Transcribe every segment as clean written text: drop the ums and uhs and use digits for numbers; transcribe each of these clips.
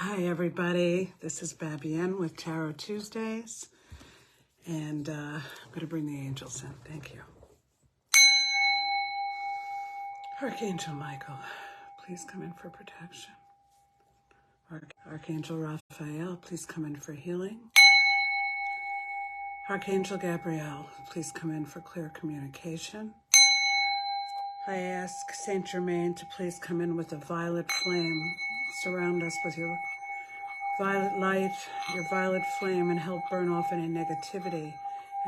Hi everybody, this is Babien with Tarot Tuesdays, and I'm going to bring the angels in. Thank you. Archangel Michael, please come in for protection. Archangel Raphael, please come in for healing. Archangel Gabriel, please come in for clear communication. I ask Saint Germain to please come in with a violet flame. Surround us with your violet light, your violet flame, and help burn off any negativity,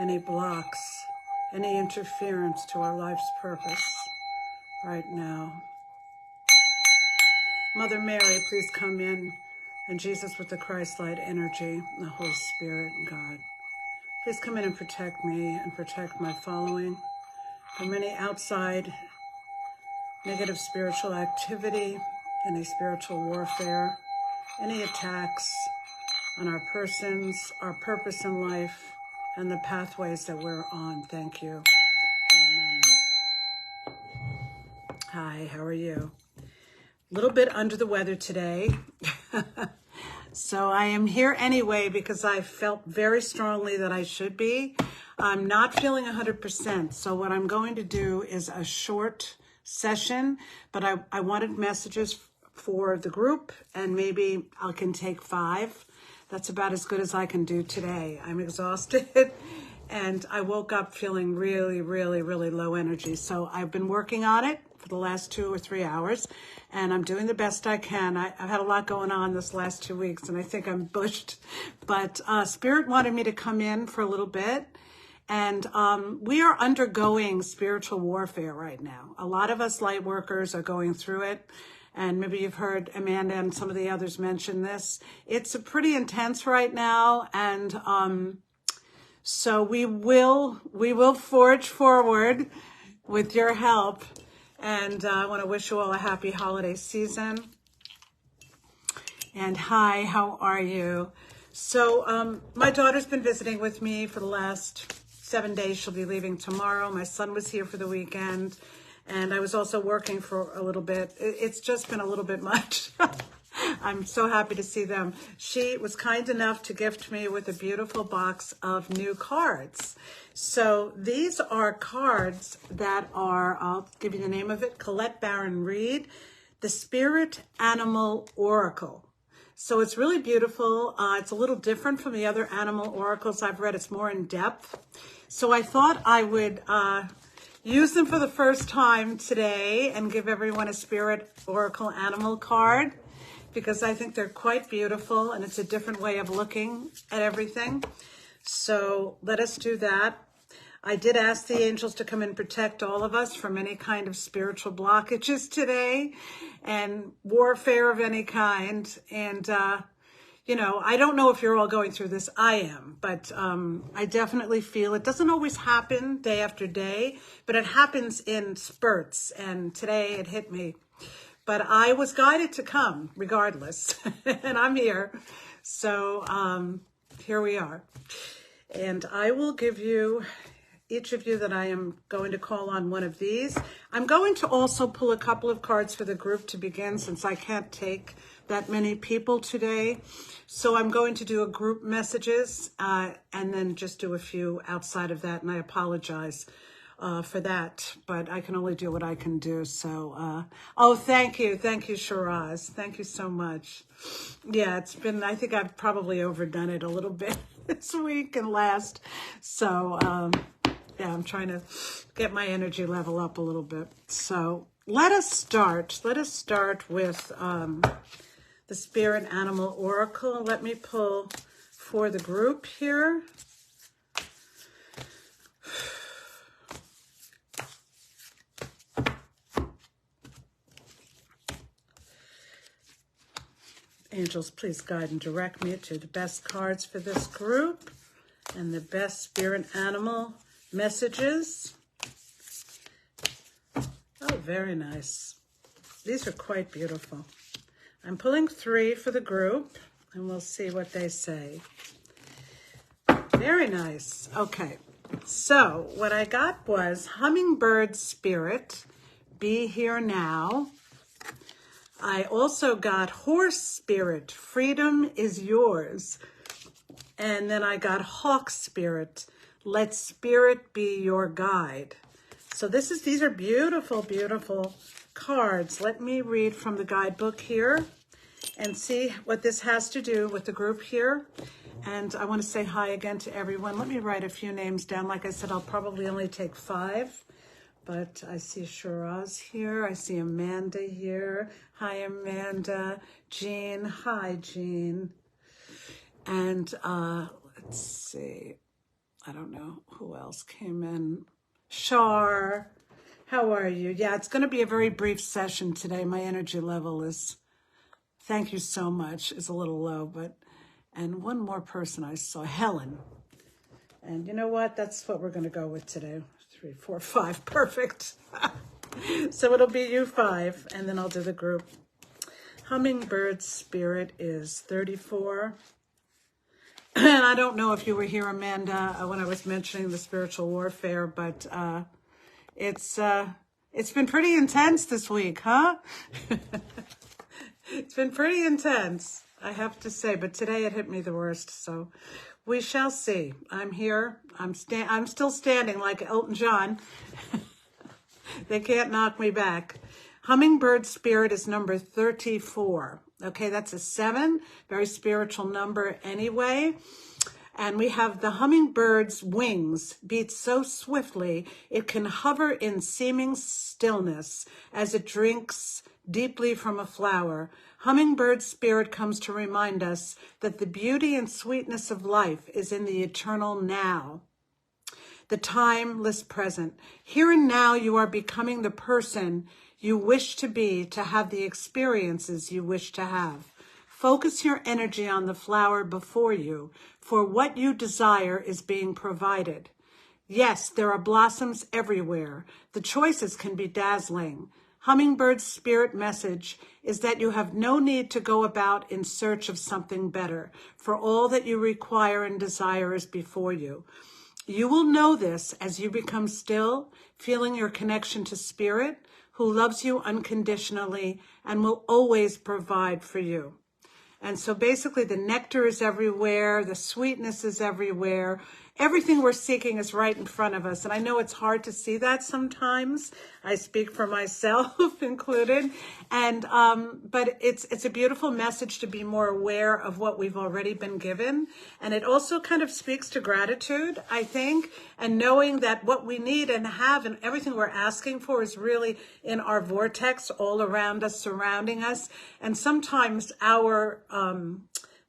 any blocks, any interference to our life's purpose right now. Mother Mary, please come in, and Jesus with the Christ light energy, the Holy Spirit and God. Please come in and protect me and protect my following from any outside negative spiritual activity, any spiritual warfare, any attacks on our persons, our purpose in life, and the pathways that we're on. Thank you. Amen. Hi, how are you? A little bit under the weather today. So I am here anyway because I felt very strongly that I should be. I'm not feeling 100%. So what I'm going to do is a short session, but I wanted messages for the group, and maybe I can take 5. That's about as good as I can do today. I'm exhausted and I woke up feeling really, really, really low energy. So I've been working on it for the last 2 or 3 hours, and I'm doing the best I can. I've had a lot going on this last 2 weeks, and I think I'm bushed. But Spirit wanted me to come in for a little bit. And we are undergoing spiritual warfare right now. A lot of us light workers are going through it. And maybe you've heard Amanda and some of the others mention this. It's pretty intense right now. And so we will forge forward with your help. And I want to wish you all a happy holiday season. And hi, how are you? So my daughter's been visiting with me for the last 7 days. She'll be leaving tomorrow. My son was here for the weekend. And I was also working for a little bit. It's just been a little bit much. I'm so happy to see them. She was kind enough to gift me with a beautiful box of new cards. So these are cards that are, I'll give you the name of it, Colette Baron Reed, the Spirit Animal Oracle. So it's really beautiful. It's a little different from the other animal oracles I've read. It's more in depth. So I thought I would use them for the first time today and give everyone a Spirit Oracle Animal card, because I think they're quite beautiful and it's a different way of looking at everything. So let us do that. I did ask the angels to come and protect all of us from any kind of spiritual blockages today and warfare of any kind. And, you know, I don't know if you're all going through this. I am, but I definitely feel it doesn't always happen day after day, but it happens in spurts. And today it hit me. But I was guided to come regardless, and I'm here. So here we are. And I will give you, each of you that I am going to call on one of these. I'm going to also pull a couple of cards for the group to begin, since I can't take that many people today. So I'm going to do a group messages and then just do a few outside of that. And I apologize for that, but I can only do what I can do. So, oh, thank you. Thank you, Shiraz. Thank you so much. Yeah, it's been, I think I've probably overdone it a little bit this week and last. So, yeah, I'm trying to get my energy level up a little bit. So let us start. Let us start with the Spirit Animal Oracle. Let me pull for the group here. Angels, please guide and direct me to the best cards for this group and the best spirit animal messages. Oh, very nice. These are quite beautiful. I'm pulling 3 for the group, and we'll see what they say. Very nice. Okay, so what I got was Hummingbird Spirit, Be Here Now. I also got horse spirit, freedom is yours. And then I got hawk spirit, let spirit be your guide. So these are beautiful, beautiful cards. Let me read from the guidebook here and see what this has to do with the group here. And I want to say hi again to everyone. Let me write a few names down. Like I said, I'll probably only take 5. But I see Shiraz here. I see Amanda here. Hi, Amanda. Jean. Hi, Jean. And let's see. I don't know who else came in. Shar. How are you? Yeah, it's going to be a very brief session today. My energy level is, thank you so much, is a little low. And one more person I saw, Helen. And you know what? That's what we're going to go with today. 3, 4, 5. Perfect. So it'll be you 5, and then I'll do the group. Hummingbird spirit is 34. And I don't know if you were here, Amanda, when I was mentioning the spiritual warfare, but it's been pretty intense this week, huh? It's been pretty intense, I have to say, but today it hit me the worst, so we shall see. I'm here. I'm still standing like Elton John. They can't knock me back. Hummingbird spirit is number 34. Okay, that's a 7, very spiritual number anyway. And we have the hummingbird's wings beat so swiftly it can hover in seeming stillness as it drinks deeply from a flower. Hummingbird spirit comes to remind us that the beauty and sweetness of life is in the eternal now, the timeless present. Here and now you are becoming the person you wish to be, to have the experiences you wish to have. Focus your energy on the flower before you, for what you desire is being provided. Yes, there are blossoms everywhere. The choices can be dazzling. Hummingbird's spirit message is that you have no need to go about in search of something better, for all that you require and desire is before you. You will know this as you become still, feeling your connection to Spirit, who loves you unconditionally and will always provide for you. And so basically the nectar is everywhere, the sweetness is everywhere. Everything we're seeking is right in front of us. And I know it's hard to see that sometimes. I speak for myself included. And but it's a beautiful message to be more aware of what we've already been given. And it also kind of speaks to gratitude, I think, and knowing that what we need and have and everything we're asking for is really in our vortex all around us, surrounding us. And sometimes our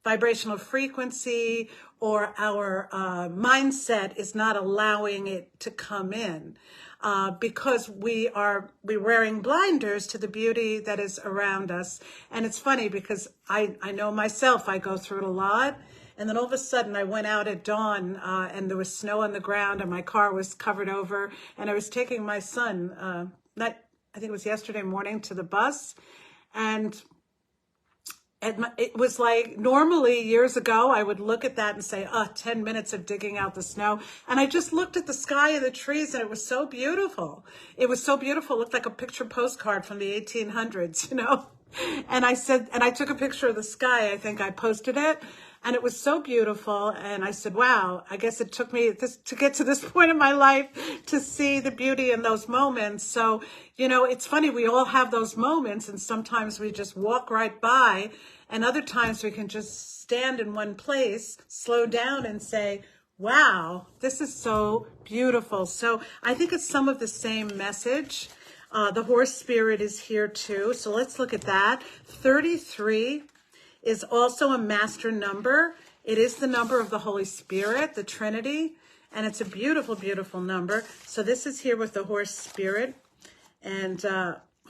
vibrational frequency or our mindset is not allowing it to come in because we're wearing blinders to the beauty that is around us. And it's funny because I know myself, I go through it a lot. And then all of a sudden I went out at dawn and there was snow on the ground and my car was covered over. And I was taking my son, I think it was yesterday morning, to the bus. And it was like, normally years ago, I would look at that and say, 10 minutes of digging out the snow. And I just looked at the sky and the trees and it was so beautiful. It was so beautiful. It looked like a picture postcard from the 1800s, you know? And I took a picture of the sky. I think I posted it. And it was so beautiful. And I said, wow, I guess it took me to get to this point in my life to see the beauty in those moments. So, you know, it's funny. We all have those moments. And sometimes we just walk right by. And other times we can just stand in one place, slow down and say, wow, this is so beautiful. So I think it's some of the same message. The horse spirit is here too. So let's look at that. 33 is also a master number. It is the number of the Holy Spirit, the Trinity, and it's a beautiful, beautiful number. So this is here with the horse spirit. And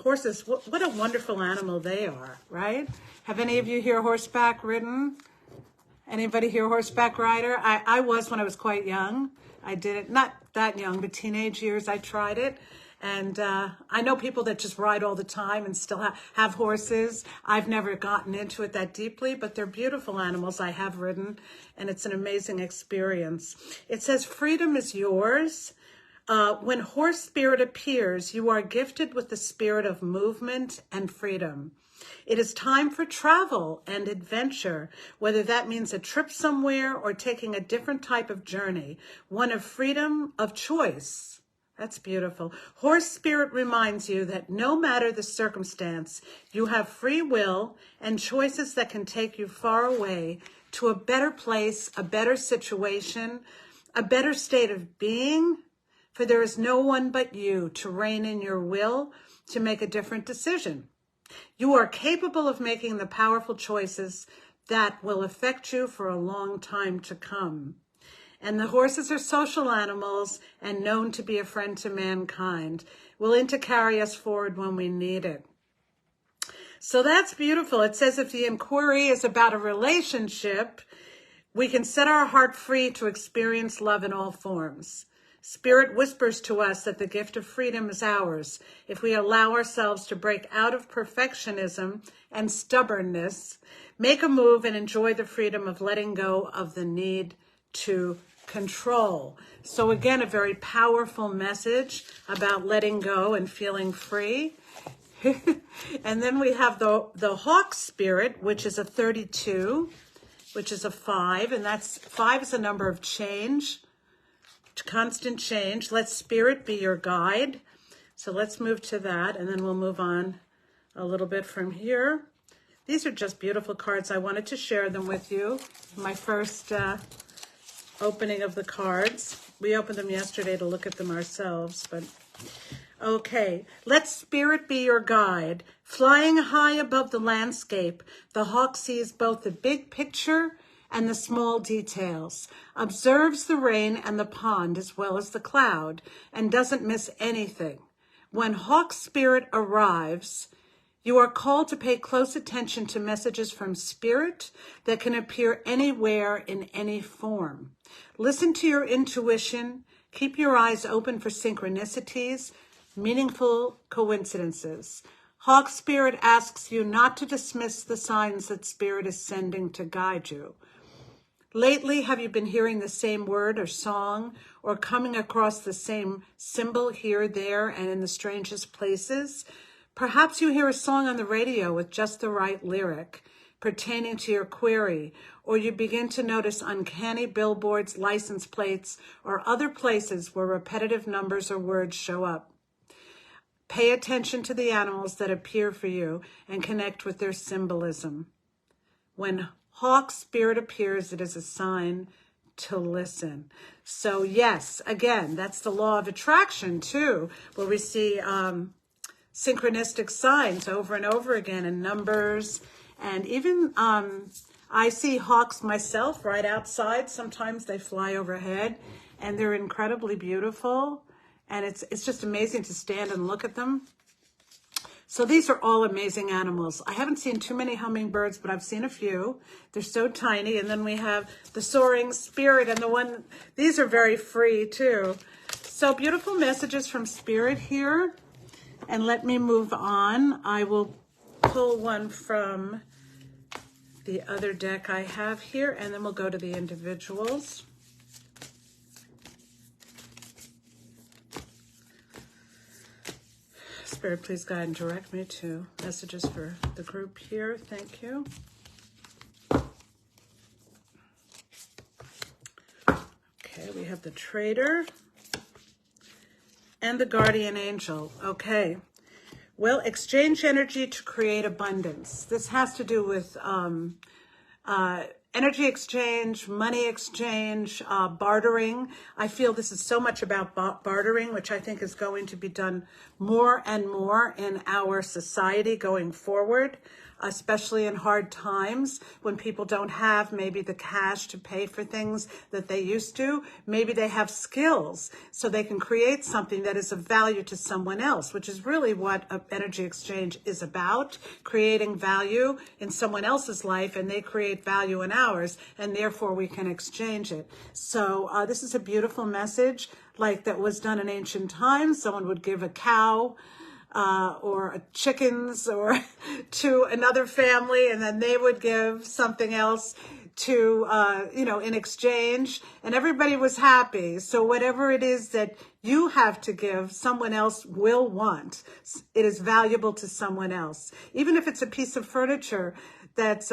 horses, what a wonderful animal they are, right? Have any of you here horseback ridden? Anybody here horseback rider? I was when I was quite young. I did it, not that young, but teenage years I tried it. And I know people that just ride all the time and still have horses. I've never gotten into it that deeply, but they're beautiful animals. I have ridden, and it's an amazing experience. It says, freedom is yours. When horse spirit appears, you are gifted with the spirit of movement and freedom. It is time for travel and adventure, whether that means a trip somewhere or taking a different type of journey, one of freedom of choice. That's beautiful. Horse spirit reminds you that no matter the circumstance, you have free will and choices that can take you far away to a better place, a better situation, a better state of being, for there is no one but you to rein in your will to make a different decision. You are capable of making the powerful choices that will affect you for a long time to come. And the horses are social animals and known to be a friend to mankind, willing to carry us forward when we need it. So that's beautiful. It says if the inquiry is about a relationship, we can set our heart free to experience love in all forms. Spirit whispers to us that the gift of freedom is ours if we allow ourselves to break out of perfectionism and stubbornness, make a move, and enjoy the freedom of letting go of the need to control. So again, a very powerful message about letting go and feeling free. And then we have the hawk spirit, which is a 32, which is a 5, and that's 5 is a number of change, constant change. Let spirit be your guide. So let's move to that, and then we'll move on a little bit from here. These are just beautiful cards. I wanted to share them with you. My first opening of the cards. We opened them yesterday to look at them ourselves, but okay. Let spirit be your guide. Flying high above the landscape, the hawk sees both the big picture and the small details, observes the rain and the pond as well as the cloud, and doesn't miss anything. When hawk spirit arrives, you are called to pay close attention to messages from spirit that can appear anywhere in any form. Listen to your intuition. Keep your eyes open for synchronicities, meaningful coincidences. Hawk spirit asks you not to dismiss the signs that spirit is sending to guide you. Lately, have you been hearing the same word or song, or coming across the same symbol here, there, and in the strangest places? Perhaps you hear a song on the radio with just the right lyric pertaining to your query, or you begin to notice uncanny billboards, license plates, or other places where repetitive numbers or words show up. Pay attention to the animals that appear for you and connect with their symbolism. When hawk spirit appears, it is a sign to listen. So yes, again, that's the law of attraction too, where we see synchronistic signs over and over again in numbers. And even I see hawks myself right outside. Sometimes they fly overhead and they're incredibly beautiful. And it's just amazing to stand and look at them. So these are all amazing animals. I haven't seen too many hummingbirds, but I've seen a few. They're so tiny. And then we have the soaring spirit and these are very free too. So beautiful messages from spirit here. And let me move on. I will pull one from the other deck I have here, and then we'll go to the individuals. Spirit, please guide and direct me to messages for the group here. Thank you. Okay, we have the Trader and the Guardian Angel. Okay. Well, exchange energy to create abundance. This has to do with energy exchange, money exchange, bartering. I feel this is so much about bartering, which I think is going to be done more and more in our society going forward, especially in hard times when people don't have maybe the cash to pay for things that they used to. Maybe they have skills so they can create something that is of value to someone else, which is really what energy exchange is about, creating value in someone else's life and they create value in ours, and therefore we can exchange it. So this is a beautiful message like that was done in ancient times. Someone would give a cow or chickens or to another family, and then they would give something else to, in exchange, and everybody was happy. So whatever it is that you have to give, someone else will want. It is valuable to someone else. Even if it's a piece of furniture that's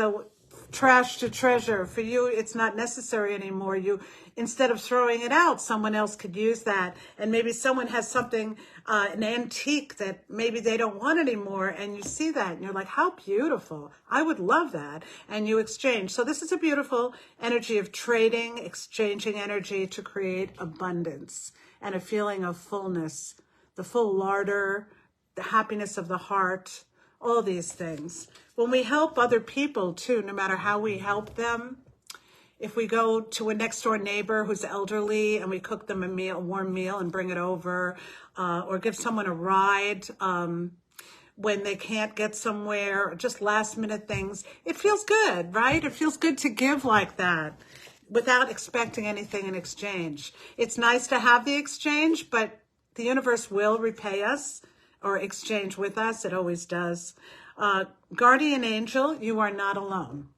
trash to treasure, for you it's not necessary anymore. You, instead of throwing it out, someone else could use that. And maybe someone has something, an antique that maybe they don't want anymore, and you see that and you're like, how beautiful, I would love that. And you exchange. So this is a beautiful energy of trading, exchanging energy to create abundance and a feeling of fullness, the full larder, the happiness of the heart, all these things. When we help other people too, no matter how we help them, if we go to a next door neighbor who's elderly and we cook them a meal, a warm meal, and bring it over, or give someone a ride when they can't get somewhere, or just last minute things, it feels good, right? It feels good to give like that without expecting anything in exchange. It's nice to have the exchange, but the universe will repay us or exchange with us. It always does. Guardian angel, you are not alone.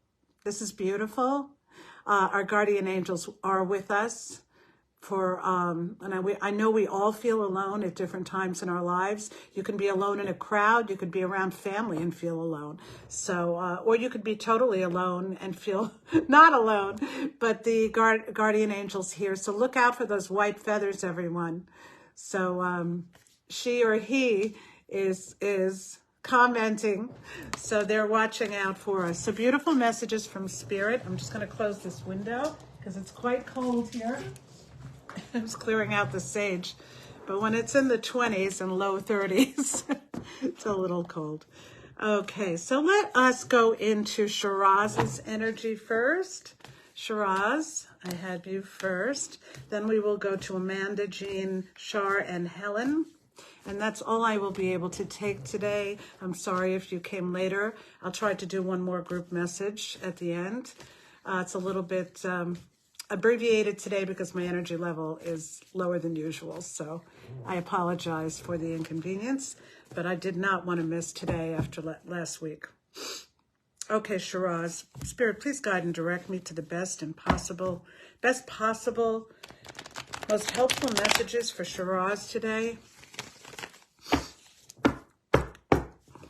This is beautiful. Our guardian angels are with us for, and I know we all feel alone at different times in our lives. You can be alone in a crowd. You could be around family and feel alone. So, or you could be totally alone and feel not alone, but the guardian angel's here. So look out for those white feathers, everyone. So, she or he is commenting, so they're watching out for us. So beautiful messages from Spirit. I'm just going to close this window because it's quite cold here. I was clearing out the sage, but when it's in the 20s and low 30s, it's a little cold. Okay, so let us go into Shiraz's energy first. Shiraz, I had you first. Then we will go to Amanda, Jean, Shar, and Helen. And that's all I will be able to take today. I'm sorry if you came later. I'll try to do one more group message at the end. It's a little bit abbreviated today because my energy level is lower than usual. So I apologize for the inconvenience, but I did not want to miss today after last week. Okay, Shiraz, Spirit, please guide and direct me to the best possible, most helpful messages for Shiraz today.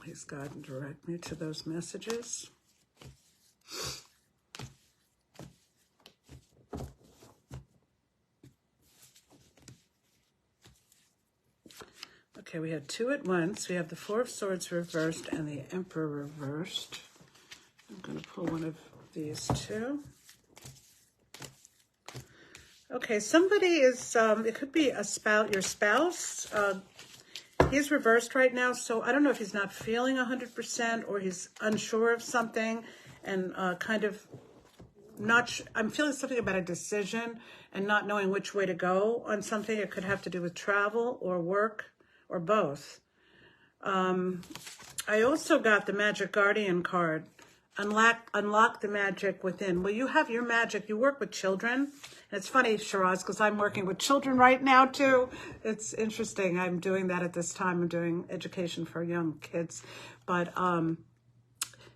Please guide and direct me to those messages. Okay, we have two at once. We have the Four of Swords reversed and the Emperor reversed. I'm going to pull one of these two. Okay, somebody is, it could be a spouse, your spouse. He's reversed right now, so I don't know if he's not feeling 100% or he's unsure of something and kind of not, I'm feeling something about a decision and not knowing which way to go on something. It could have to do with travel or work or both. I also got the Magic Guardian card. Unlock the magic within. Well, you have your magic. You work with children. And it's funny, Shiraz, because I'm working with children right now, too. It's interesting. I'm doing that at this time. I'm doing education for young kids. But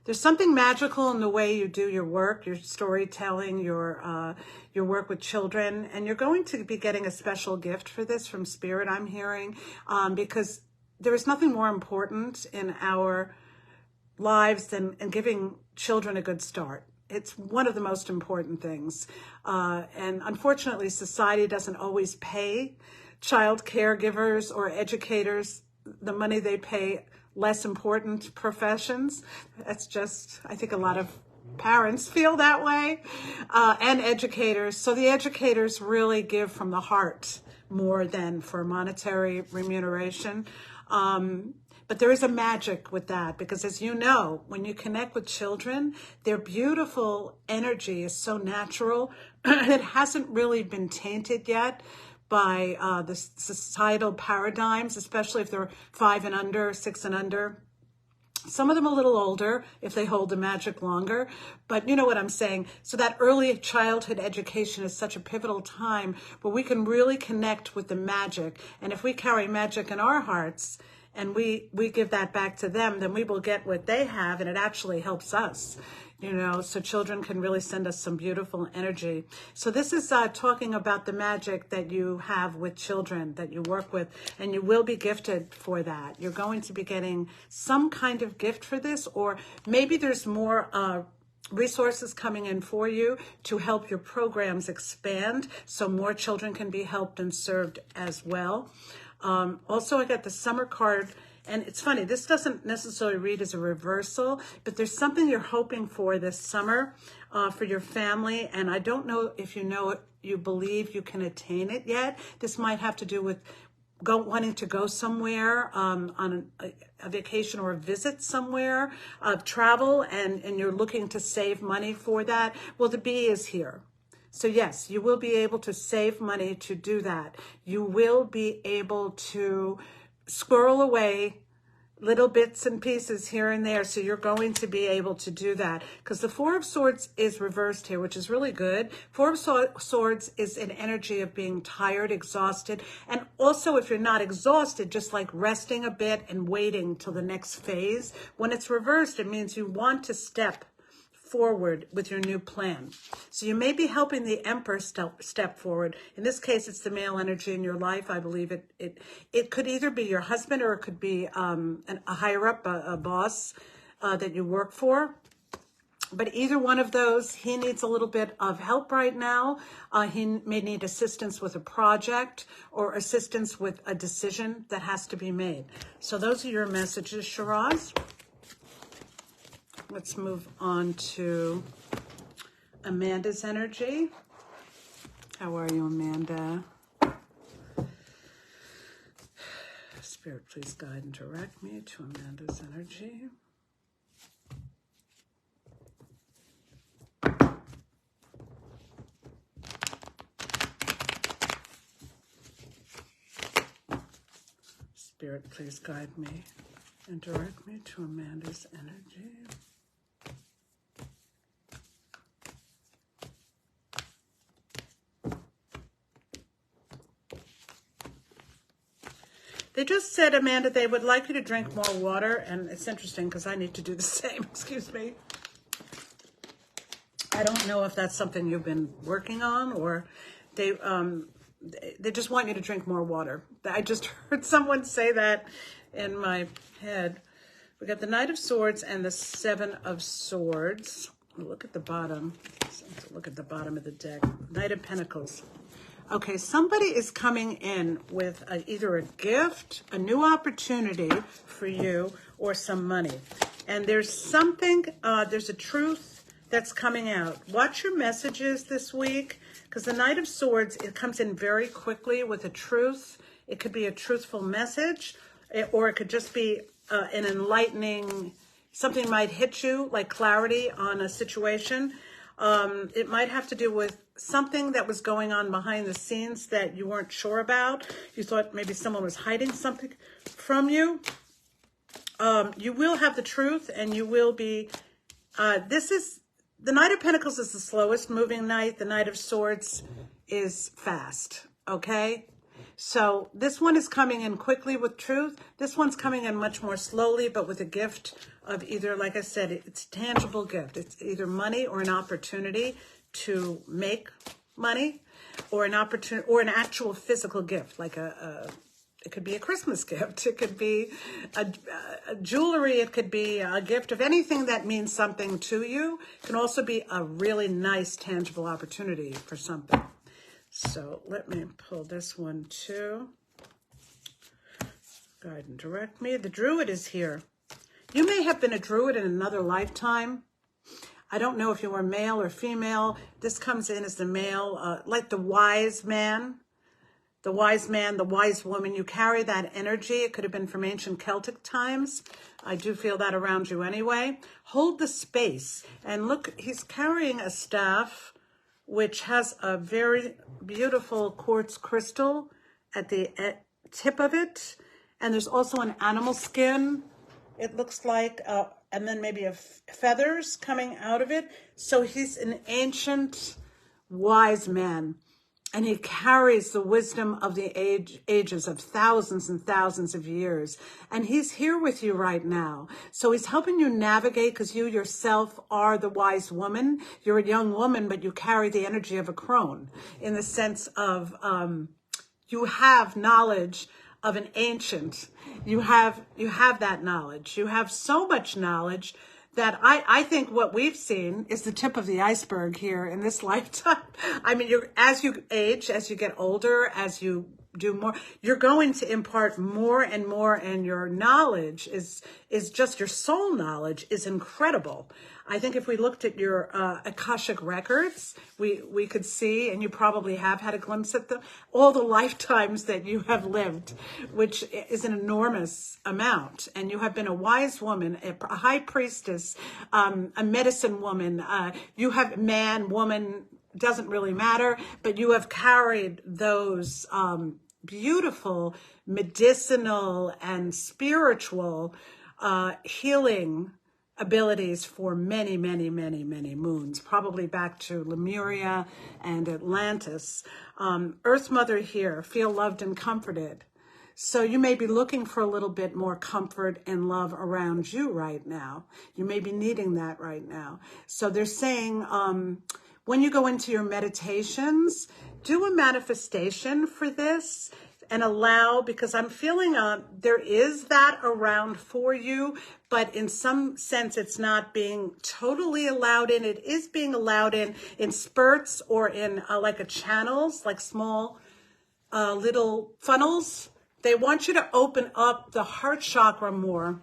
there's something magical in the way you do your work, your storytelling, your work with children. And you're going to be getting a special gift for this from Spirit, I'm hearing, because there is nothing more important in our lives than giving children a good start. It's one of the most important things. And unfortunately, society doesn't always pay child caregivers or educators the money they pay less important professions. That's just, I think a lot of parents feel that way, and educators. So the educators really give from the heart more than for monetary remuneration. But there is a magic with that because, as you know, when you connect with children, their beautiful energy is so natural. It hasn't really been tainted yet by the societal paradigms, especially if they're 5 and under, 6 and under. Some of them a little older if they hold the magic longer, but you know what I'm saying. So that early childhood education is such a pivotal time where we can really connect with the magic. And if we carry magic in our hearts, and we give that back to them, then we will get what they have, and it actually helps us you know, so children can really send us some beautiful energy. So this is talking about the magic that you have with children that you work with, and you will be gifted for that. You're going to be getting some kind of gift for this, or maybe there's more resources coming in for you to help your programs expand so more children can be helped and served as well. Also, I got the summer card. And it's funny, this doesn't necessarily read as a reversal, but there's something you're hoping for this summer for your family. And I don't know if you know it, you believe you can attain it yet. This might have to do with wanting to go somewhere on a vacation or a visit somewhere, travel, and you're looking to save money for that. Well, the bee is here. So yes, you will be able to save money to do that. You will be able to squirrel away little bits and pieces here and there. So you're going to be able to do that because the Four of Swords is reversed here, which is really good. Four of Swords is an energy of being tired, exhausted. And also if you're not exhausted, just like resting a bit and waiting till the next phase. When it's reversed, it means you want to step forward with your new plan. So you may be helping the Emperor step forward. In this case, it's the male energy in your life. I believe it could either be your husband or it could be a higher up, a boss that you work for. But either one of those, he needs a little bit of help right now. He may need assistance with a project or assistance with a decision that has to be made. So those are your messages, Shiraz. Let's move on to Amanda's energy. How are you, Amanda? Spirit, please guide and direct me to Amanda's energy. Spirit, please guide me and direct me to Amanda's energy. They just said, Amanda, they would like you to drink more water, and it's interesting because I need to do the same. Excuse me. I don't know if that's something you've been working on, or they just want you to drink more water. I just heard someone say that in my head. We got the Knight of Swords and the Seven of Swords. Look at the bottom. Look at the bottom of the deck. Knight of Pentacles. Okay, somebody is coming in with either a gift, a new opportunity for you, or some money. And there's something, there's a truth that's coming out. Watch your messages this week, because the Knight of Swords, it comes in very quickly with a truth. It could be a truthful message, or it could just be an enlightening, something might hit you, like clarity on a situation. It might have to do with something that was going on behind the scenes that you weren't sure about. You thought maybe someone was hiding something from you. You will have the truth, and you will be, the Knight of Pentacles is the slowest moving knight. The Knight of Swords is fast, okay? So this one is coming in quickly with truth. This one's coming in much more slowly, but with a gift of either, like I said, it's a tangible gift. It's either money or an opportunity to make money, or an opportunity, or an actual physical gift, like it could be a Christmas gift. It could be a jewelry. It could be a gift of anything that means something to you. It can also be a really nice, tangible opportunity for something. So let me pull this one too. Guide and direct me. The Druid is here. You may have been a Druid in another lifetime. I don't know if you were male or female. This comes in as the male, like the wise man. The wise man, the wise woman, you carry that energy. It could have been from ancient Celtic times. I do feel that around you anyway. Hold the space. And look, he's carrying a staff which has a very beautiful quartz crystal at the tip of it. And there's also an animal skin, it looks like, and then maybe feathers coming out of it. So he's an ancient wise man. And he carries the wisdom of the ages of thousands and thousands of years. And he's here with you right now. So he's helping you navigate, because you yourself are the wise woman. You're a young woman, but you carry the energy of a crone, in the sense of you have knowledge of an ancient. You have that knowledge. You have so much knowledge that I think what we've seen is the tip of the iceberg here in this lifetime. I mean, as you age, as you get older, as you do more, you're going to impart more and more, and your knowledge is just, your soul knowledge is incredible. I think if we looked at your Akashic records, we could see, and you probably have had a glimpse at all the lifetimes that you have lived, which is an enormous amount. And you have been a wise woman, a high priestess, a medicine woman. You have man, woman, doesn't really matter, but you have carried those beautiful medicinal and spiritual healing abilities for many, many, many, many moons, probably back to Lemuria and Atlantis. Earth Mother here, feel loved and comforted. So you may be looking for a little bit more comfort and love around you right now. You may be needing that right now. So they're saying, when you go into your meditations, do a manifestation for this and allow, because I'm feeling there is that around for you, but in some sense it's not being totally allowed in. It is being allowed in spurts, or in like a channels, like small little funnels. They want you to open up the heart chakra more,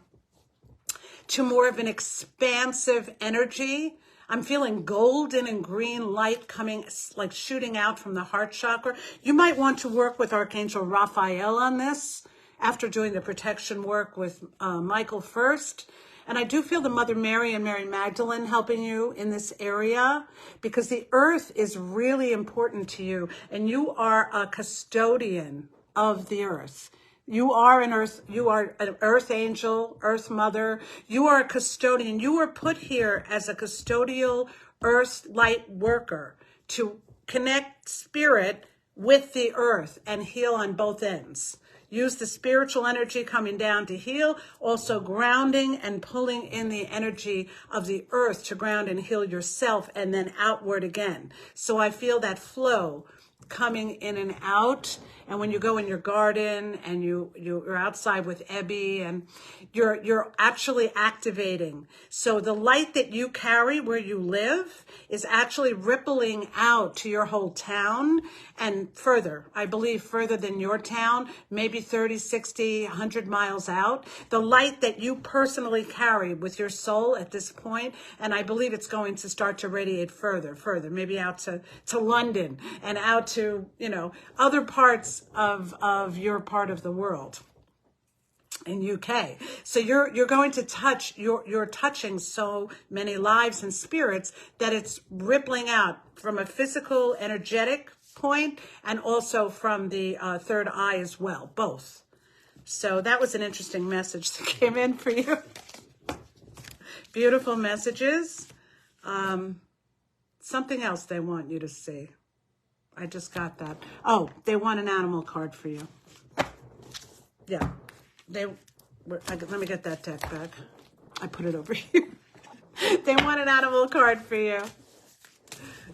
to more of an expansive energy. I'm feeling golden and green light coming, like shooting out from the heart chakra. You might want to work with Archangel Raphael on this after doing the protection work with Michael first. And I do feel the Mother Mary and Mary Magdalene helping you in this area, because the earth is really important to you, and you are a custodian of the earth. You are an earth angel, earth mother. You are a custodian. You were put here as a custodial earth light worker to connect spirit with the earth and heal on both ends. Use the spiritual energy coming down to heal, also grounding and pulling in the energy of the earth to ground and heal yourself, and then outward again. So I feel that flow coming in and out. And when you go in your garden and you're outside with Ebby, and you're actually activating. So the light that you carry where you live is actually rippling out to your whole town and further. I believe further than your town, maybe 30, 60, 100 miles out. The light that you personally carry with your soul at this point, and I believe it's going to start to radiate further, maybe out to London and out to, other parts of your part of the world in UK. So you're going to touch, you're touching so many lives and spirits that it's rippling out from a physical, energetic point, and also from the third eye as well, both. So that was an interesting message that came in for you. Beautiful messages. Something else they want you to see. I just got that. Oh, they want an animal card for you. Yeah. Let me get that deck back. I put it over here. They want an animal card for you.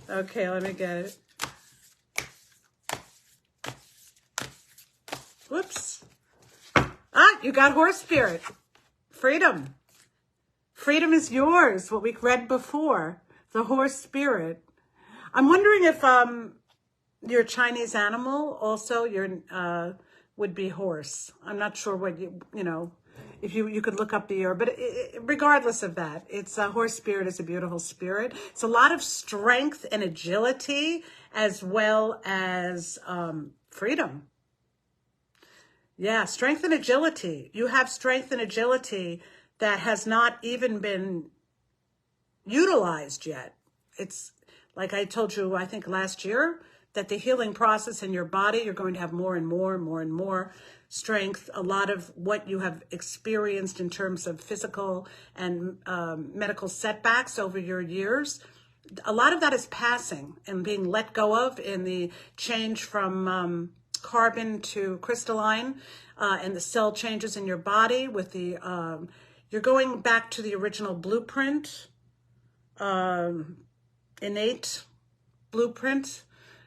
Okay, let me get it. Whoops. Ah, you got horse spirit. Freedom. Freedom is yours, what we read before. The horse spirit. I'm wondering if your Chinese animal also would be horse. I'm not sure what if you could look up the year, but regardless of that, it's a horse spirit is a beautiful spirit. It's a lot of strength and agility, as well as freedom. Yeah, strength and agility. You have strength and agility that has not even been utilized yet. It's like I told you, I think last year, that the healing process in your body, you're going to have more and more and more and more strength. A lot of what you have experienced in terms of physical and medical setbacks over your years a lot of that is passing and being let go of in the change from carbon to crystalline, and the cell changes in your body with the, you're going back to the original blueprint, innate blueprint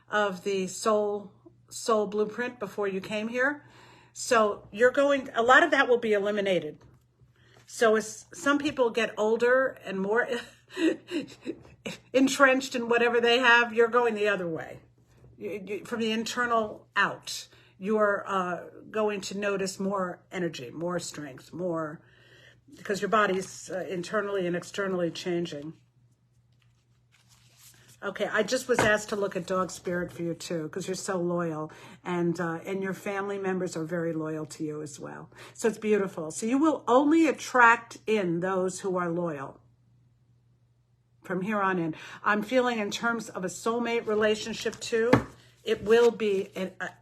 of the soul blueprint before you came here. So you're going, a lot of that will be eliminated. So as some people get older and more entrenched in whatever they have, you're going the other way. From the internal out, you're going to notice more energy, more strength, more, because your body's internally and externally changing. Okay, I just was asked to look at dog spirit for you too, because you're so loyal, and your family members are very loyal to you as well. So it's beautiful. So you will only attract in those who are loyal from here on in. I'm feeling in terms of a soulmate relationship too, it will be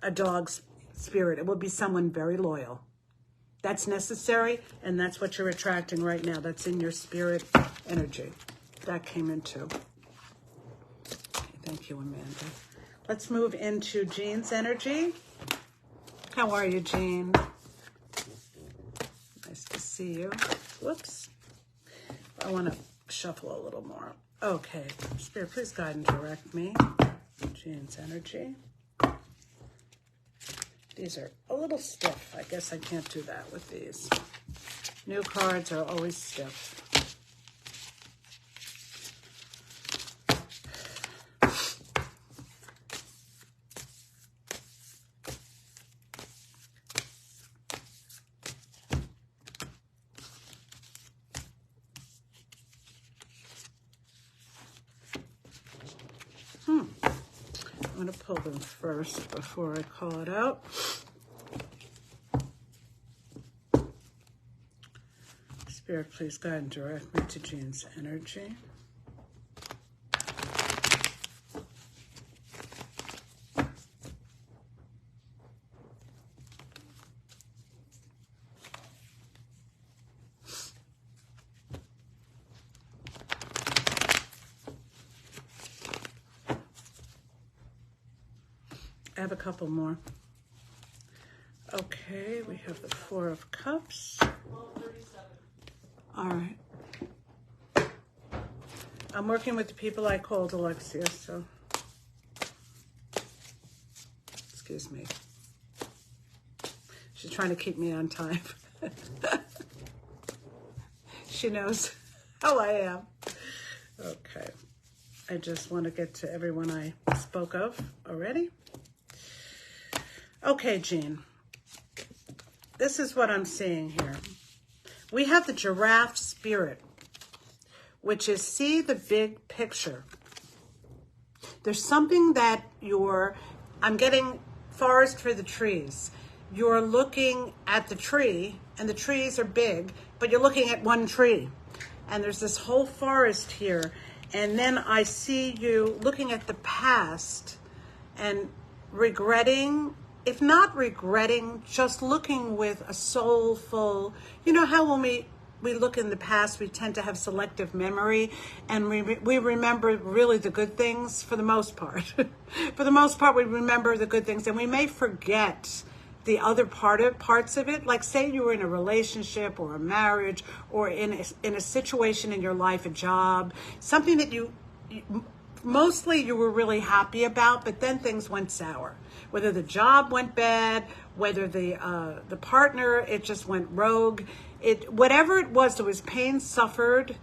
a dog's spirit. It will be someone very loyal. That's necessary, and that's what you're attracting right now. That's in your spirit energy. That came in too. Thank you, Amanda. Let's move into Jean's energy. How are you, Jean? Nice to see you. Whoops. I want to shuffle a little more. Okay. Spirit, please guide and direct me. Jean's energy. These are a little stiff. I guess I can't do that with these. New cards are always stiff. I'm going to pull them first before I call it out. Spirit, please guide and direct me to Jean's energy. I have a couple more. Okay, we have the Four of Cups. All right. I'm working with the people I called, Alexia, so. Excuse me. She's trying to keep me on time. She knows how I am. Okay. I just want to get to everyone I spoke of already. Okay, Jean, this is what I'm seeing here. We have the giraffe spirit, which is see the big picture. There's something that I'm getting forest for the trees. You're looking at the tree, and the trees are big, but you're looking at one tree. And there's this whole forest here. And then I see you looking at the past and regretting, if not regretting, just looking with a soulful, you know how when we look in the past, we tend to have selective memory, and we remember really the good things for the most part. For the most part, we remember the good things, and we may forget the other parts of it. Like say you were in a relationship or a marriage or in a situation in your life, a job, something that mostly you were really happy about, but then things went sour. Whether the job went bad, whether the partner, it just went rogue. Whatever it was, there was pain suffered.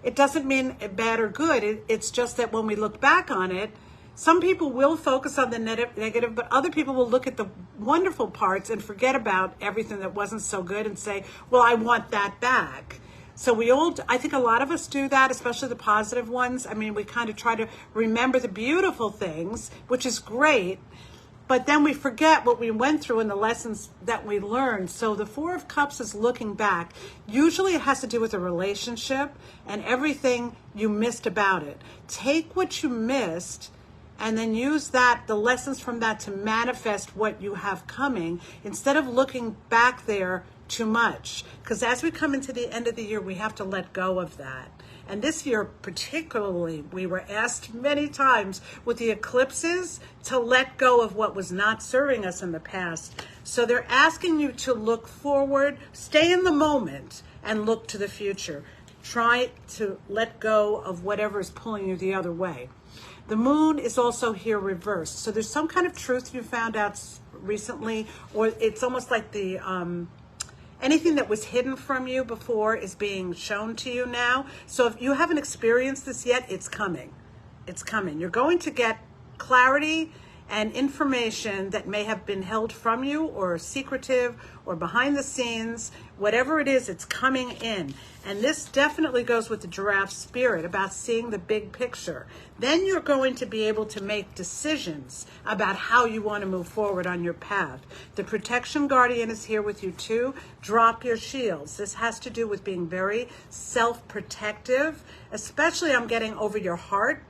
It doesn't mean bad or good. It's just that when we look back on it, some people will focus on the negative, but other people will look at the wonderful parts and forget about everything that wasn't so good and say, well, I want that back. So I think a lot of us do that, especially the positive ones. I mean, we kind of try to remember the beautiful things, which is great, but then we forget what we went through and the lessons that we learned. So the Four of Cups is looking back. Usually it has to do with a relationship and everything you missed about it. Take what you missed and then use the lessons from that to manifest what you have coming instead of looking back there too much. Because as we come into the end of the year, we have to let go of that. And this year particularly, we were asked many times with the eclipses to let go of what was not serving us in the past. So they're asking you to look forward, stay in the moment, and look to the future. Try to let go of whatever is pulling you the other way. The moon is also here reversed. So there's some kind of truth you found out recently, or it's almost like the anything that was hidden from you before is being shown to you now. So if you haven't experienced this yet, it's coming. It's coming. You're going to get clarity and information that may have been held from you or secretive or behind the scenes. Whatever it is, it's coming in. And this definitely goes with the giraffe spirit about seeing the big picture. Then you're going to be able to make decisions about how you want to move forward on your path. The protection guardian is here with you too. Drop your shields. This has to do with being very self-protective, especially I'm getting over your heart.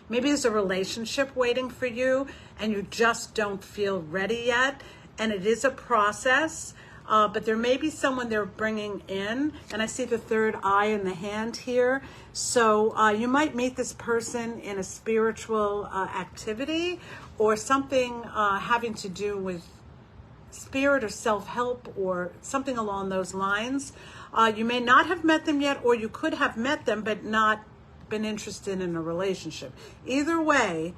Maybe there's a relationship waiting for you and you just don't feel ready yet. And it is a process, but there may be someone they're bringing in. And I see the third eye in the hand here. So you might meet this person in a spiritual activity or something having to do with spirit or self-help or something along those lines. You may not have met them yet, or you could have met them but not been interested in a relationship. Either way,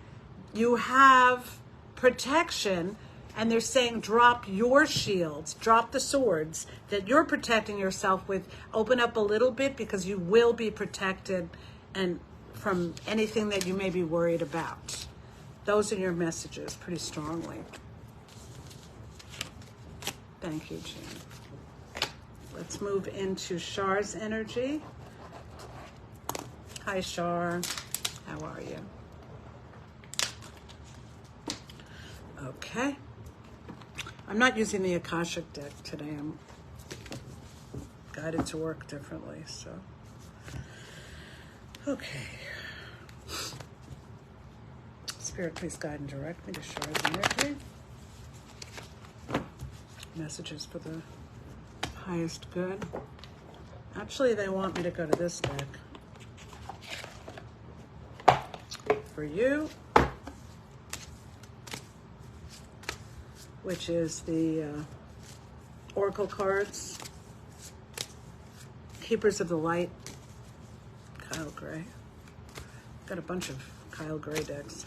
you have protection, and they're saying drop your shields, drop the swords that you're protecting yourself with. Open up a little bit, because you will be protected and from anything that you may be worried about. Those are your messages pretty strongly. Thank you, Jean. Let's move into Char's energy. Hi, Char. How are you? Okay. I'm not using the Akashic deck today. I'm guided to work differently, so. Okay. Spirit, please guide and direct me to Char's energy. Messages for the highest good. Actually, they want me to go to this deck. For you, which is the Oracle cards, Keepers of the Light, Kyle Gray. Got a bunch of Kyle Gray decks.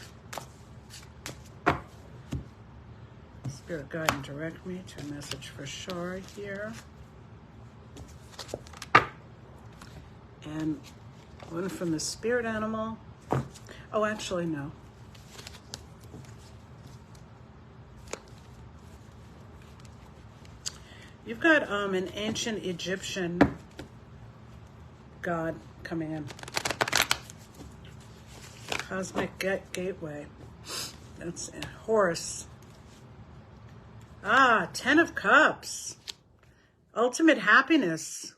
Spirit, guide and direct me to a message for Char here. And one from the spirit animal. Oh, actually, no. You've got an ancient Egyptian god coming in. Cosmic Gateway. That's Horus. Ah, 10 of Cups. Ultimate happiness.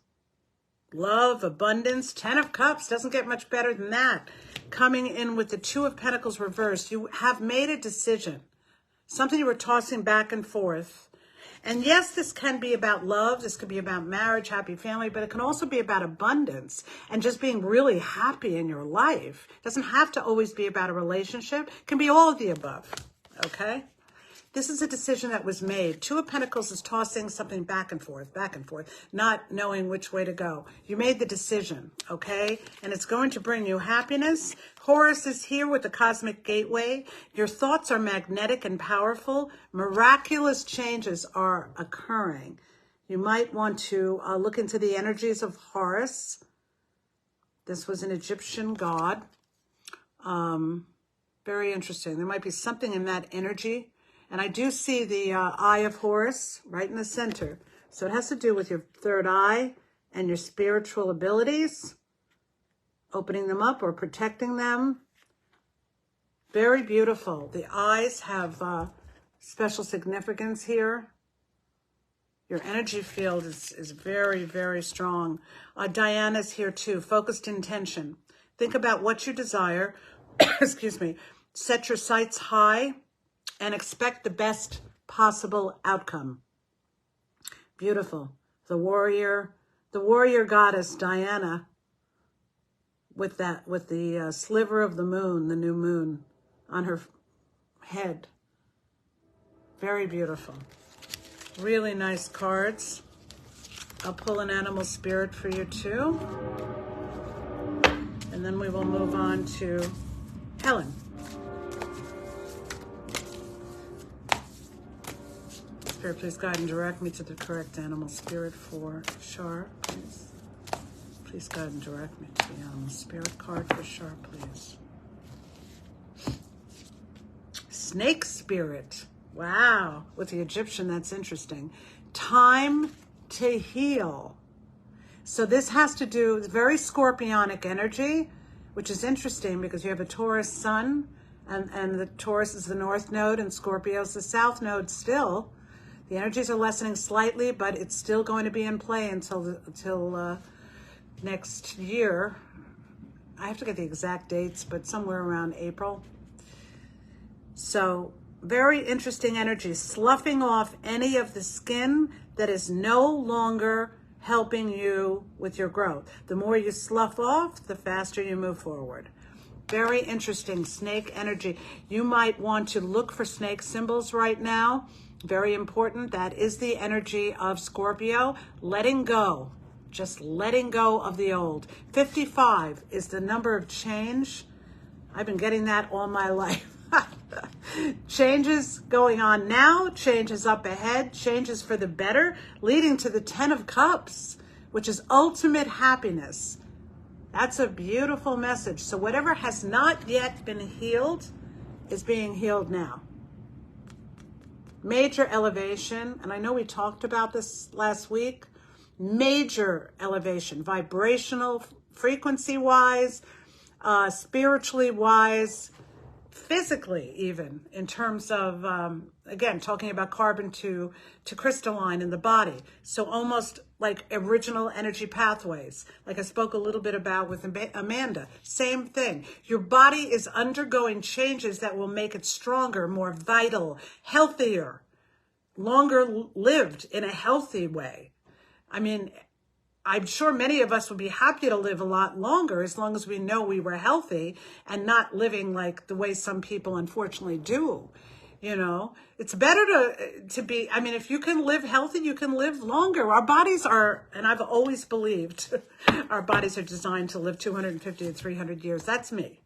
Love, abundance. 10 of Cups. Doesn't get much better than that. Coming in with the 2 of Pentacles reversed. You have made a decision. Something you were tossing back and forth. And yes, this can be about love. This could be about marriage, happy family, but it can also be about abundance and just being really happy in your life. It doesn't have to always be about a relationship. It can be all of the above, okay? This is a decision that was made. 2 of Pentacles is tossing something back and forth, not knowing which way to go. You made the decision, okay? And it's going to bring you happiness. Horus is here with the Cosmic Gateway. Your thoughts are magnetic and powerful. Miraculous changes are occurring. You might want to look into the energies of Horus. This was an Egyptian god. Very interesting. There might be something in that energy. And I do see the eye of Horus right in the center. So it has to do with your third eye and your spiritual abilities, opening them up or protecting them. Very beautiful. The eyes have special significance here. Your energy field is very, very strong. Diana's here too. Focused intention. Think about what you desire. Excuse me. Set your sights high and expect the best possible outcome. Beautiful. The warrior goddess, Diana. with the sliver of the moon, the new moon on her head. Very beautiful. Really nice cards. I'll pull an animal spirit for you too. And then we will move on to Helen. Spirit, please guide and direct me to the correct animal spirit for Shar, please. Please guide and direct me to the animal spirit card for Shar, please. Snake spirit. Wow. With the Egyptian, that's interesting. Time to heal. So this has to do with very scorpionic energy, which is interesting because you have a Taurus sun, and the Taurus is the north node and Scorpio is the south node still. The energies are lessening slightly, but it's still going to be in play until next year. I have to get the exact dates, but somewhere around April. So very interesting energy, sloughing off any of the skin that is no longer helping you with your growth. The more you slough off, the faster you move forward. Very interesting snake energy. You might want to look for snake symbols right now. Very important. That is the energy of Scorpio. Letting go. Just letting go of the old. 55 is the number of change. I've been getting that all my life. Changes going on now, changes up ahead, changes for the better, leading to the 10 of Cups, which is ultimate happiness. That's a beautiful message. So whatever has not yet been healed is being healed now. Major elevation, and I know we talked about this last week, major elevation, vibrational, frequency-wise, spiritually wise, physically even, in terms of, again, talking about carbon to crystalline in the body. So almost like original energy pathways, like I spoke a little bit about with Amanda. Same thing. Your body is undergoing changes that will make it stronger, more vital, healthier, longer lived in a healthy way. I mean, I'm sure many of us would be happy to live a lot longer as long as we know we were healthy and not living like the way some people unfortunately do. You know, it's better to be, I mean, if you can live healthy, you can live longer. Our bodies are, and I've always believed, our bodies are designed to live 250 to 300 years. That's me.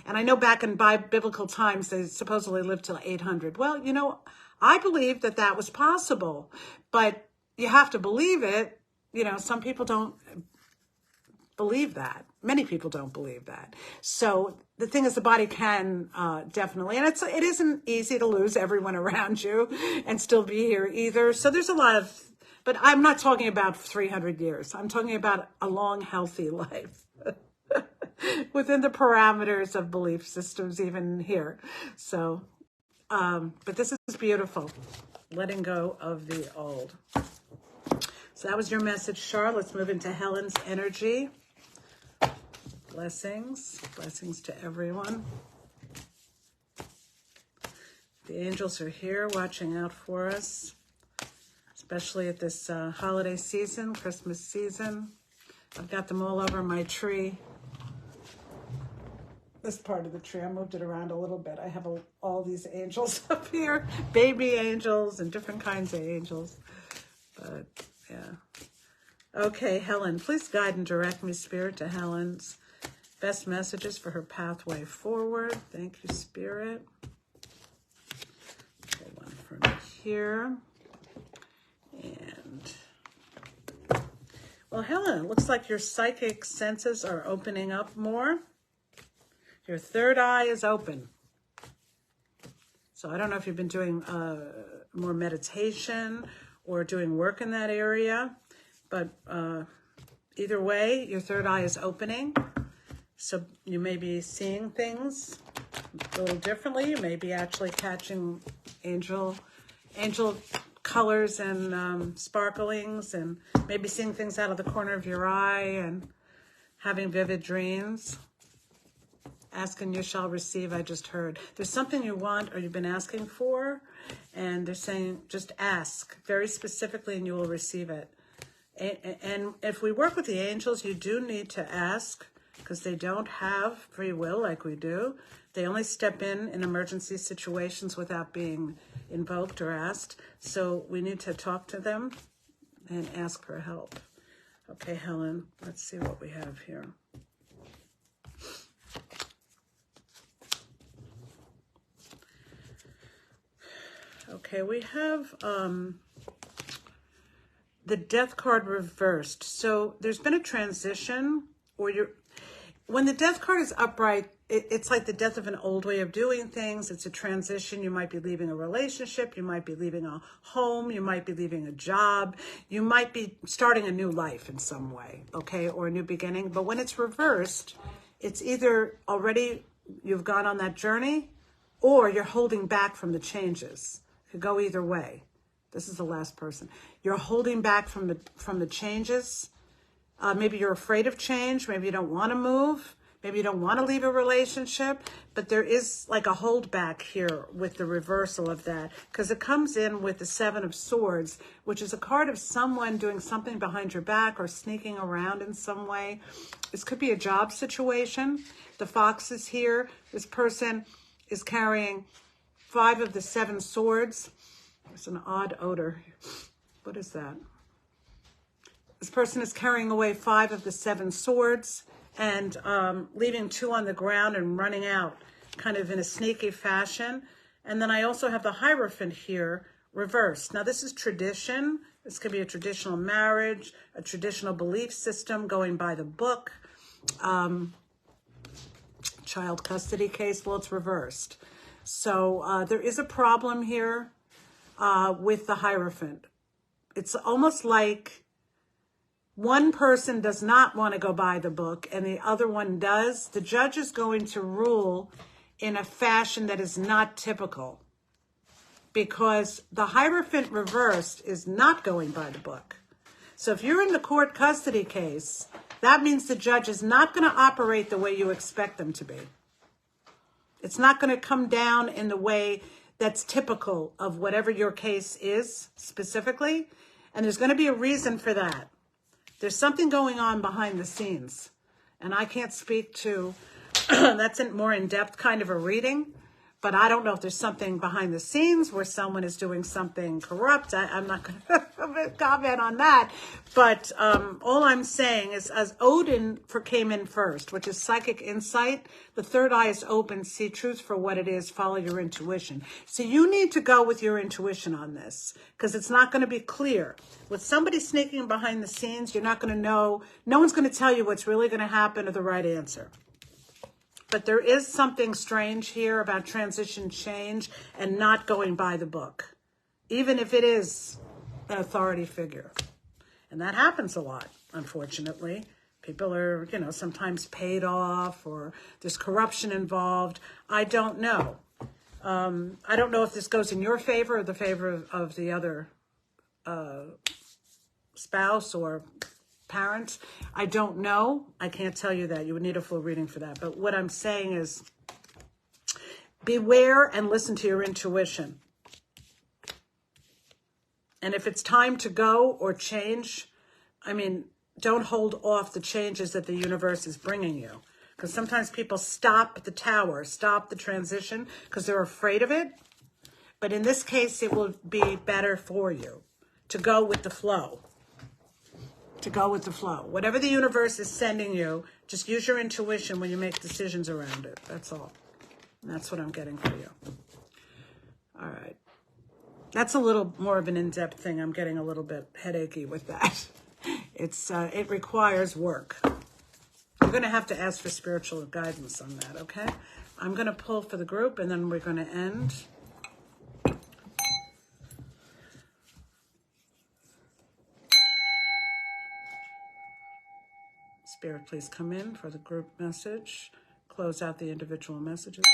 And I know back in biblical times, they supposedly lived till 800. Well, you know, I believe that that was possible, but you have to believe it. You know, some people don't believe that. Many people don't believe that. So the thing is, the body can definitely, and it isn't easy to lose everyone around you and still be here either. So there's a lot of, but I'm not talking about 300 years. I'm talking about a long, healthy life within the parameters of belief systems, even here. So, but this is beautiful. Letting go of the old. So that was your message, Char. Let's move into Helen's energy. Blessings. Blessings to everyone. The angels are here watching out for us, especially at this holiday season, Christmas season. I've got them all over my tree. This part of the tree, I moved it around a little bit. I have all these angels up here, baby angels and different kinds of angels. But yeah. Okay, Helen, please guide and direct me, Spirit, to Helen's best messages for her pathway forward. Thank you, Spirit. Pull one from here. And, well, Helen, it looks like your psychic senses are opening up more. Your third eye is open. So I don't know if you've been doing more meditation or doing work in that area, but either way, your third eye is opening. So you may be seeing things a little differently. You may be actually catching angel colors and sparklings, and maybe seeing things out of the corner of your eye and having vivid dreams. Ask and you shall receive, I just heard. There's something you want or you've been asking for, and they're saying just ask very specifically and you will receive it. And if we work with the angels, you do need to ask because they don't have free will like we do. They only step in emergency situations without being invoked or asked. So we need to talk to them and ask for help. Okay, Helen, let's see what we have here. Okay, we have the death card reversed. So there's been a transition, or when the death card is upright, it's like the death of an old way of doing things. It's a transition. You might be leaving a relationship. You might be leaving a home. You might be leaving a job. You might be starting a new life in some way, okay, or a new beginning. But when it's reversed, it's either already you've gone on that journey or you're holding back from the changes. It could go either way. This is the last person. You're holding back from the changes. Maybe you're afraid of change. Maybe you don't want to move. Maybe you don't want to leave a relationship. But there is like a holdback here with the reversal of that, because it comes in with the Seven of Swords, which is a card of someone doing something behind your back or sneaking around in some way. This could be a job situation. The Fox is here. This person is carrying 5 of the 7 swords. There's an odd odor. What is that? This person is carrying away 5 of the 7 swords and leaving 2 on the ground and running out kind of in a sneaky fashion. And then I also have the Hierophant here reversed. Now this is tradition. This could be a traditional marriage, a traditional belief system, going by the book, child custody case. Well, it's reversed. So there is a problem here with the Hierophant. It's almost like one person does not want to go by the book and the other one does. The judge is going to rule in a fashion that is not typical, because the Hierophant reversed is not going by the book. So if you're in the court custody case, that means the judge is not going to operate the way you expect them to be. It's not going to come down in the way that's typical of whatever your case is specifically. And there's going to be a reason for that. There's something going on behind the scenes. And I can't speak to, that's a more in-depth kind of a reading. But I don't know if there's something behind the scenes where someone is doing something corrupt. I'm not going to comment on that. But all I'm saying is, as Odin came in first, which is psychic insight, the third eye is open, see truth for what it is, follow your intuition. So you need to go with your intuition on this, because it's not going to be clear. With somebody sneaking behind the scenes, you're not going to know. No one's going to tell you what's really going to happen or the right answer. But there is something strange here about transition change and not going by the book, even if it is an authority figure. And that happens a lot, unfortunately. People are, sometimes paid off, or there's corruption involved. I don't know. I don't know if this goes in your favor or the favor of the other spouse or parents. I don't know. I can't tell you that. You would need a full reading for that. But what I'm saying is, beware and listen to your intuition. And if it's time to go or change, don't hold off the changes that the universe is bringing you. Because sometimes people stop the tower, stop the transition, because they're afraid of it. But in this case, it will be better for you to go with the flow. To go with the flow. Whatever the universe is sending you, just use your intuition when you make decisions around it. That's all. And that's what I'm getting for you. All right. That's a little more of an in-depth thing. I'm getting a little bit headachy with that. It requires work. You're going to have to ask for spiritual guidance on that, okay? I'm going to pull for the group, and then we're going to end. Spirit, please come in for the group message. Close out the individual messages.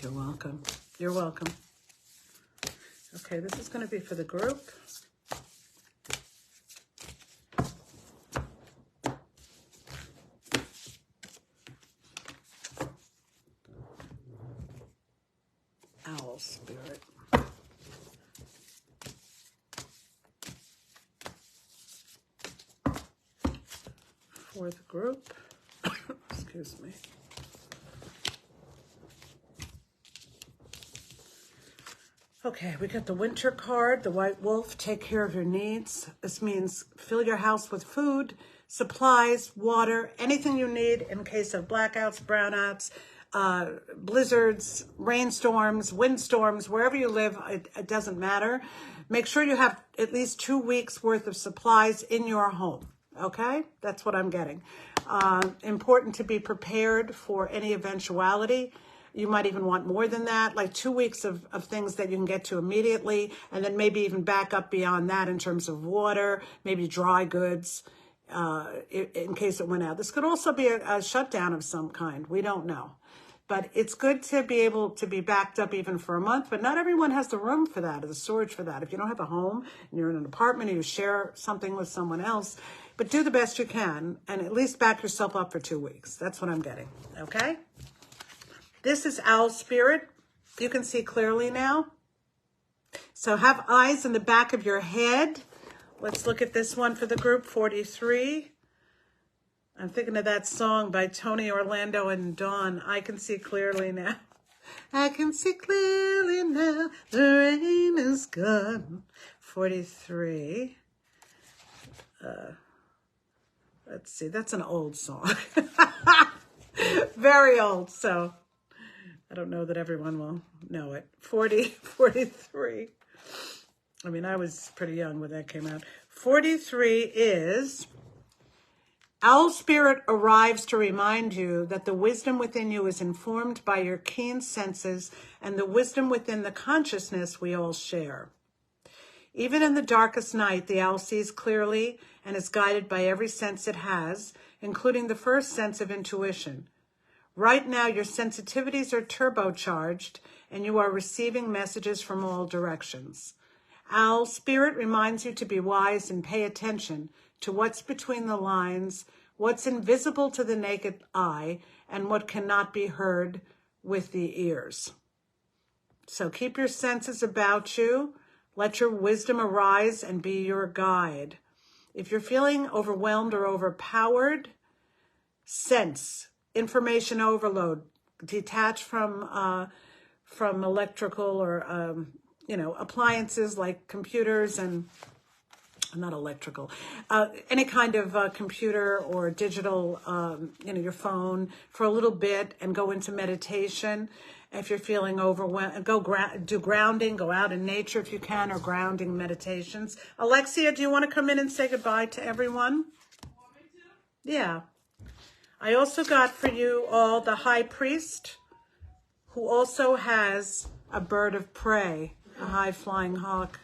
You're welcome. You're welcome. Okay, this is going to be for the group. Owl Spirit. Fourth group. Excuse me. Okay, we got the winter card, the white wolf, take care of your needs. This means fill your house with food, supplies, water, anything you need in case of blackouts, brownouts, blizzards, rainstorms, windstorms, wherever you live, it doesn't matter. Make sure you have at least 2 weeks worth of supplies in your home. Okay, that's what I'm getting. Important to be prepared for any eventuality. You might even want more than that, like 2 weeks of things that you can get to immediately, and then maybe even back up beyond that in terms of water, maybe dry goods, in case it went out. This could also be a shutdown of some kind. We don't know. But it's good to be able to be backed up even for a month, but not everyone has the room for that or the storage for that. If you don't have a home and you're in an apartment or you share something with someone else, but do the best you can and at least back yourself up for 2 weeks. That's what I'm getting, okay? This is Owl Spirit. You can see clearly now. So have eyes in the back of your head. Let's look at this one for the group, 43. I'm thinking of that song by Tony Orlando and Dawn. I can see clearly now. I can see clearly now. The rain is gone. 43. Let's see. That's an old song. Very old, so I don't know that everyone will know it. 43. I mean, I was pretty young when that came out. 43 is, Owl Spirit arrives to remind you that the wisdom within you is informed by your keen senses and the wisdom within the consciousness we all share. Even in the darkest night, the owl sees clearly and is guided by every sense it has, including the first sense of intuition. Right now, your sensitivities are turbocharged and you are receiving messages from all directions. Owl Spirit reminds you to be wise and pay attention to what's between the lines, what's invisible to the naked eye, and what cannot be heard with the ears. So keep your senses about you. Let your wisdom arise and be your guide. If you're feeling overwhelmed or overpowered, sense. Information overload, detach from electrical or, appliances like computers and, not electrical, any kind of computer or digital, your phone for a little bit and go into meditation. If you're feeling overwhelmed, do grounding, go out in nature if you can, or grounding meditations. Alexia, do you want to come in and say goodbye to everyone? Want me to? Yeah. I also got for you all the High Priest, who also has a bird of prey, a high-flying hawk.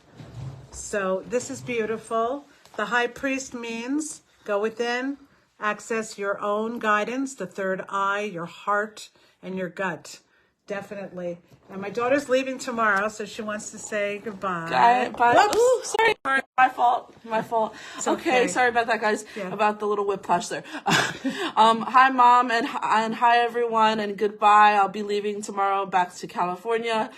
So this is beautiful. The High Priest means go within, access your own guidance, the third eye, your heart, and your gut. Definitely. And my daughter's leaving tomorrow, so she wants to say goodbye. Bye. Ooh, sorry. My fault. Okay, sorry about that, guys. Yeah. About the little whiplash there. Hi, Mom, and hi, everyone, and goodbye. I'll be leaving tomorrow back to California.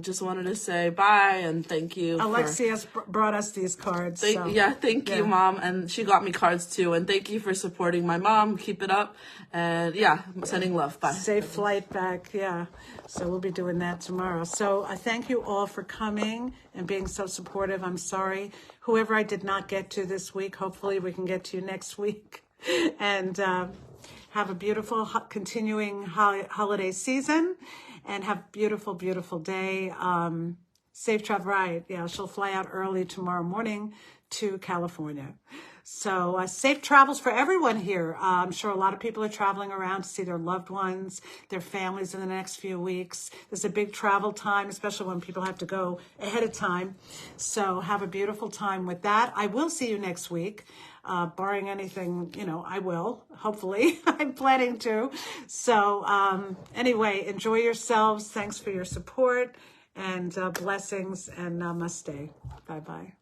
Just wanted to say bye and thank you. Alexia brought us these cards. Thank you, Mom. And she got me cards, too. And thank you for supporting my mom. Keep it up. And, sending love. Bye. Safe flight back, yeah. So we'll be doing that tomorrow. So I thank you all for coming and being so supportive. I'm sorry. Whoever I did not get to this week, hopefully we can get to you next week. And have a beautiful continuing holiday season and have a beautiful, beautiful day. Safe travel, right? Yeah, she'll fly out early tomorrow morning to California. So safe travels for everyone here. I'm sure a lot of people are traveling around to see their loved ones, their families in the next few weeks. There's a big travel time, especially when people have to go ahead of time. So have a beautiful time with that. I will see you next week. Barring anything, I will, hopefully. I'm planning to. So anyway, enjoy yourselves. Thanks for your support and blessings and namaste. Bye-bye.